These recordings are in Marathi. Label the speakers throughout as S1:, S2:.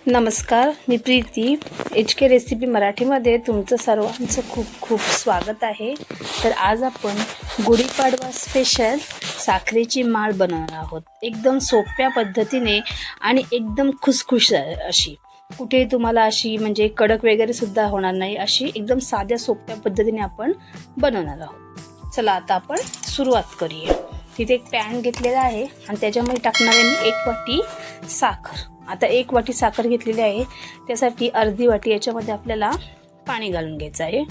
S1: नमस्कार, मी प्रीती. HK रेसिपी मराठीमध्ये तुमचं सर्वांचं खूप खूप स्वागत आहे. तर आज आपण गुढीपाडवा स्पेशल साखरेची माळ बनवणार आहोत. एकदम सोप्या पद्धतीने आणि एकदम खुसखुश अशी. कुठे तुम्हाला अशी म्हणजे कडक वगैरे सुद्धा होणार नाही, अशी एकदम साध्या सोप्या पद्धतीने आपण बनवणार आहोत. चला आता आपण सुरुवात करूया. तिथे एक पॅन घेतलेला आहे आणि त्याच्यामध्ये टाकणार आहे मी 1 वाटी साखर. आता 1 वाटी साखर घेतलेली आहे, त्यासाठी अर्धी वाटी याच्यामध्ये आपल्याला पाणी घालून घ्यायचं आहे.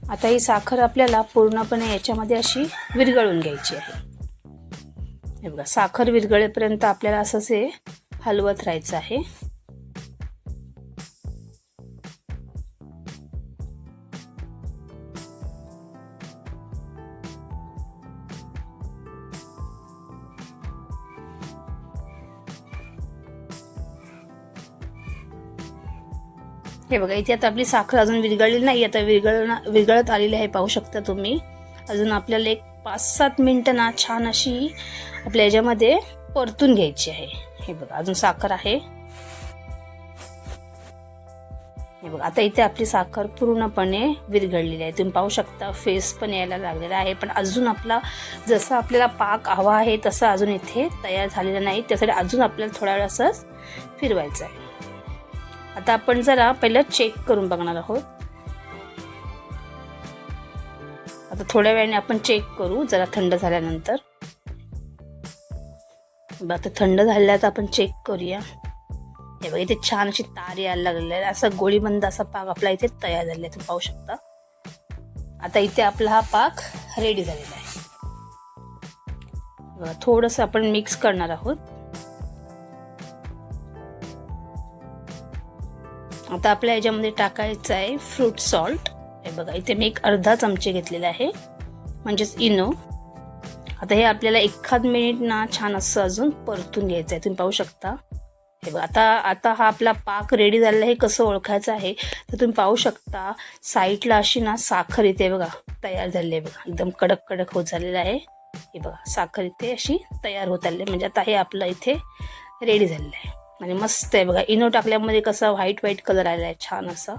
S1: आता ही साखर आपल्याला पूर्णपणे याच्यामध्ये अशी विरघळून घ्यायची आहे. हे बघा, साखर विरघळेपर्यंत आपल्याला असंच हे हलवत राहायचं आहे. हे बघा, इथे आता आपली साखर अजून विरघळली नाही. आता विरघळत आलेली आहे, पाहू शकता तुम्ही. अजून आपल्याला एक 5-7 मिनिटं ना छान अशी आपल्या याच्यामध्ये परतून घ्यायची आहे. हे बघा, अजून साखर आहे. हे बघा, आता इथे आपली साखर पूर्णपणे विरघळलेली आहे. तुम्ही पाहू शकता फेस पण यायला लागलेला आहे. पण अजून आपला जसा आपल्याला पाक हवा आहे तसा अजून इथे तयार झालेला नाही. त्यासाठी अजून आपल्याला थोडा वेळ असंच फिरवायचं आहे. आता आपण जरा पहिलं चेक करून बघणार आहोत. आता थोड्या वेळाने आपण चेक करू, जरा थंड झाल्यानंतर. आता थंड झाल्यात आपण चेक करूया. हे बघा, इथे छान अशी तार यायला लागलेली आहे. असा गोळीबंद असा पाक आपला इथे तयार झालेला आहे, तुम्ही पाहू शकता. आता इथे आपला हा पाक रेडी झालेला आहे. थोडंसं आपण मिक्स करणार आहोत. आता आपल्या याच्यामध्ये टाकायचं आहे फ्रूट सॉल्ट. हे बघा, इथे मी एक अर्धा चमचे घेतलेला आहे, म्हणजेच इनो. आता हे आपल्याला 1 मिनिट ना छान असं अजून परतून घ्यायचं आहे, तुम्ही पाहू शकता. हे बघा, आता हा आपला पाक रेडी झालेला आहे. कसं ओळखायचं आहे तर तुम्ही पाहू शकता, साईडला अशी ना साखर इथे बघा तयार झालेली आहे. बघा, एकदम कडक कडक होत झालेलं आहे. हे बघा, साखर इथे अशी तयार होत आली आहे. म्हणजे आता हे आपलं इथे रेडी झालेलं आहे आणि मस्त आहे. बघा, इनो टाकल्यामध्ये कसा व्हाईट कलर आलेला आहे छान असा.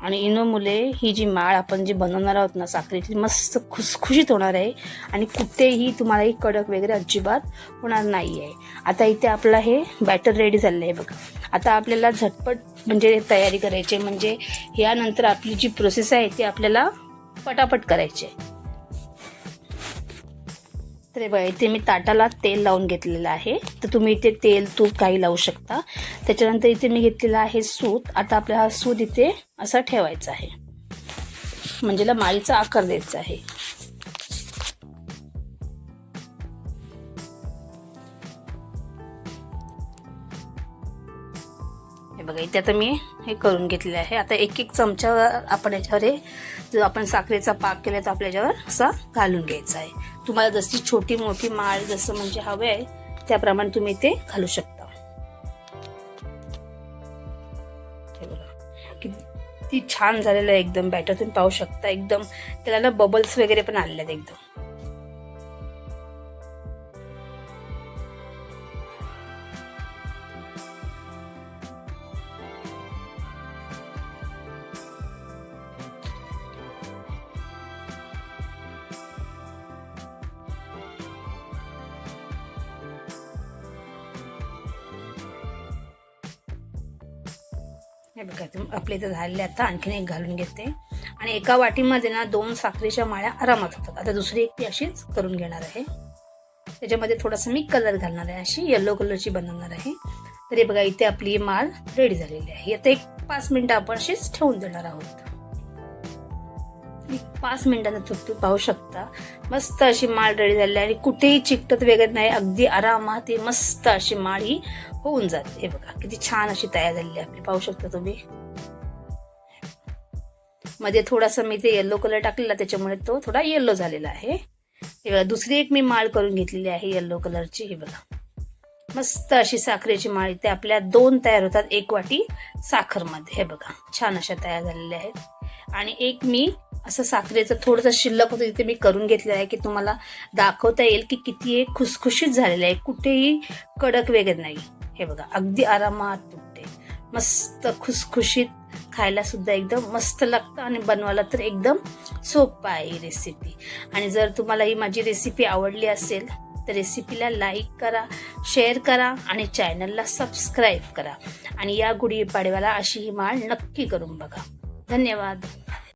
S1: आणि इनो मुले ही जी माळ आपण जी बनवणार आहोत ना साखरेची, मस्त खुसखुशीत होणार आहे आणि कुठेही तुम्हाला ही कडक वगैरे अजिबात होणार नाही आहे. आता इथे आपला हे बॅटर रेडी झालेलं आहे. बघा, आता आपल्याला झटपट म्हणजे तयारी करायची, म्हणजे यानंतर आपली जी प्रोसेस आहे ती आपल्याला पटापट करायची आहे. तर बघा, इथे मी ताटाला तेल लावून घेतलेलं आहे. तर तुम्ही इथे तेल तूप काही लावू शकता. त्याच्यानंतर इथे मी घेतलेला आहे सूत. आता आपला हा सूत इथे असा ठेवायचा आहे, म्हणजे माळीचा आकार द्यायचा आहे. हे बघा, इथे आता मी हे करून घेतलेलं आहे. आता 1 चमचा आपण याच्यावर जो आपण साखरेचा पाक केला तर आपल्या याच्यावर असा घालून घ्यायचा आहे. तुम्हाला जशी छोटी मोठी माळ जसं म्हणजे हवे आहे त्याप्रमाणे तुम्ही ते घालू शकता. हे बघा, किती छान झालेलं आहे एकदम बॅटर, तुम्ही पाहू शकता. एकदम त्याला ना बबल्स वगैरे पण आलेले आहेत एकदम. हे बघा, आपल्या इथं झालेले. आता आणखीन एक घालून घेते आणि एका वाटीमध्ये ना 2 साखरेच्या माळ्या आरामात होतात. आता दुसरी एक ती अशीच करून घेणार आहे. त्याच्यामध्ये थोडासा मी कलर घालणार आहे, अशी येलो कलरची बनवणार आहे. तर हे बघा, इथे आपली माळ रेडी झालेली आहे. आता 5 मिनिटं आपण अशीच ठेवून देणार आहोत. 5 मिनिटांनंतर तुम्ही पाहू शकता मस्त अशी माळ रेडी झालेली आहे आणि कुठेही चिकटत वगैरे नाही. अगदी आरामात ही मस्त अशी माळ ही होऊन जाते. हे बघा, किती छान अशी तयार झालेली आहे आपली, पाहू शकता तुम्ही. मध्ये थोडासा मी ते येलो कलर टाकलेला, त्याच्यामुळे तो थोडा येलो झालेला आहे. हे बघा, दुसरी एक मी माळ करून घेतलेली आहे येलो कलरची. हे बघा, मस्त अशी साखरेची माळ इथे आपल्या 2 तयार होतात 1 वाटी साखरमध्ये. हे बघा, छान अशा तयार झालेल्या आहेत. आणि एक मी असं साखरेचं थोडंसं शिल्लक होतं तिथे मी करून घेतलेलं आहे की तुम्हाला दाखवता येईल की किती हे खुसखुशीत झालेलं आहे, कुठेही कडक वगैरे नाही. हे बघा अगदी आरामात तुटते, मस्त खुसखुशीत, खायला सुद्धा एकदम मस्त लागतं आणि बनवायला तर एकदम सोपं आहे ही रेसिपी. आणि जर तुम्हाला ही माझी रेसिपी आवडली असेल तर रेसिपीला लाईक करा, शेअर करा आणि चॅनलला सबस्क्राईब करा. आणि या गुढीपाडव्याला अशी ही माळ नक्की करून बघा. धन्यवाद.